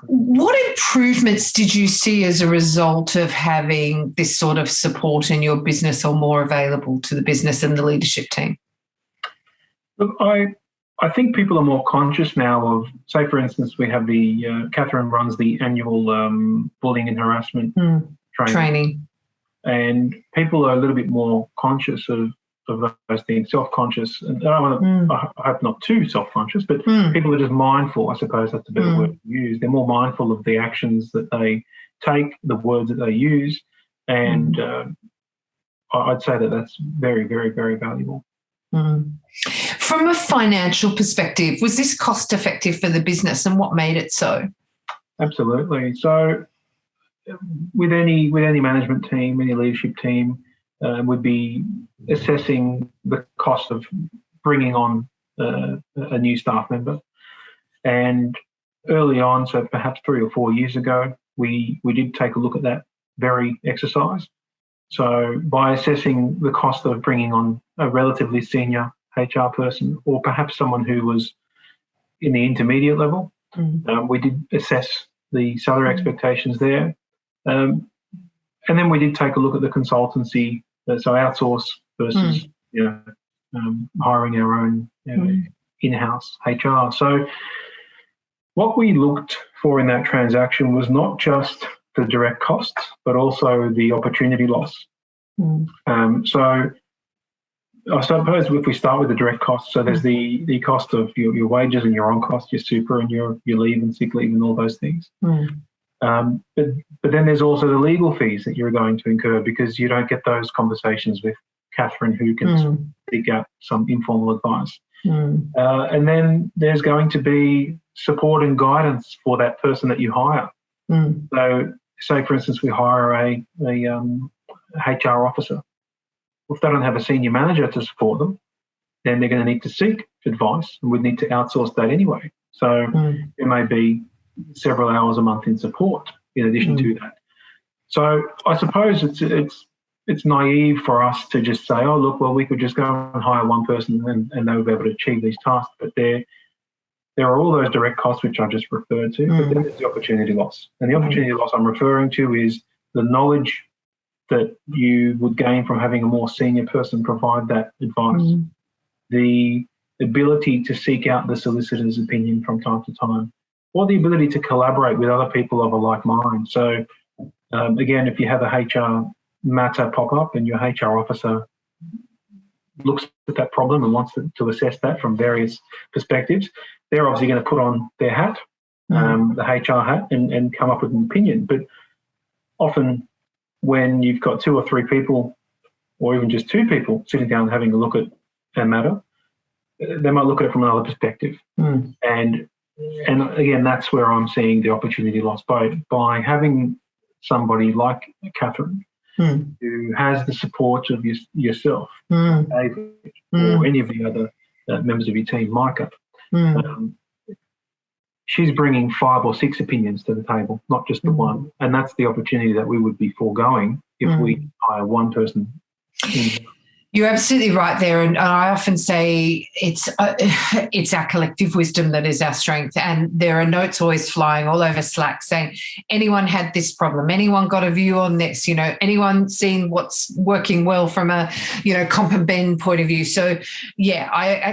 What improvements did you see as a result of having this sort of support in your business or more available to the business and the leadership team? Look, I think people are more conscious now of, say, for instance, we have Catherine runs the annual bullying and harassment training. And people are a little bit more conscious of those things, self-conscious. And I hope not too self-conscious, but people are just mindful, I suppose that's a better word to use. They're more mindful of the actions that they take, the words that they use. And I'd say that that's very, very, very valuable. From a financial perspective, was this cost effective for the business, and what made it so? Absolutely. So with any management team, any leadership team, would be assessing the cost of bringing on a new staff member. And early on, so perhaps 3 or 4 years ago, we did take a look at that very exercise. So by assessing the cost of bringing on a relatively senior HR person, or perhaps someone who was in the intermediate level, we did assess the salary expectations there. And then we did take a look at the consultancy, so outsource versus hiring our own in-house HR. So what we looked for in that transaction was not just the direct costs, but also the opportunity loss. So I suppose if we start with the direct costs, so there's the cost of your wages and your on-cost, your super and your leave and sick leave and all those things. But then there's also the legal fees that you're going to incur, because you don't get those conversations with Catherine, who can seek out some informal advice. And then there's going to be support and guidance for that person that you hire. So say, for instance, we hire a HR officer. If they don't have a senior manager to support them, then they're going to need to seek advice, and we'd need to outsource that anyway. So there may be several hours a month in support in addition to that. So I suppose it's naive for us to just say, oh, look, well, we could just go and hire one person and they'll be able to achieve these tasks. But there are all those direct costs which I just referred to, but then there's the opportunity loss. And the opportunity loss I'm referring to is the knowledge that you would gain from having a more senior person provide that advice, the ability to seek out the solicitor's opinion from time to time, or the ability to collaborate with other people of a like mind. So again, if you have a HR matter pop up and your HR officer looks at that problem and wants to assess that from various perspectives, they're obviously going to put on their hat, the HR hat, and come up with an opinion. But often when you've got 2 or 3 people, or even just 2 people sitting down and having a look at a matter, they might look at it from another perspective. And again, that's where I'm seeing the opportunity loss by having somebody like Catherine, who has the support of yourself, David, or any of the other members of your team, Micah. She's bringing 5 or 6 opinions to the table, not just the one. And that's the opportunity that we would be foregoing if we hire one person. You're absolutely right there, and I often say it's our collective wisdom that is our strength. And there are notes always flying all over Slack saying, anyone had this problem, anyone got a view on this, anyone seen what's working well from a comp and bend point of view. So yeah, I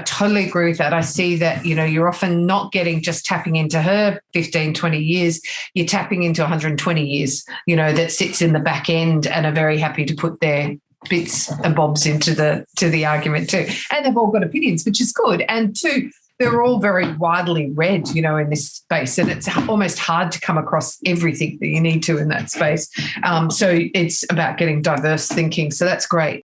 totally agree with that. I see that you're often not getting just tapping into her 15, 20 years, you're tapping into 120 years, that sits in the back end and are very happy to put their bits and bobs into the argument too. And they've all got opinions, which is good. And 2, they're all very widely read, in this space. And it's almost hard to come across everything that you need to in that space. So it's about getting diverse thinking. So that's great.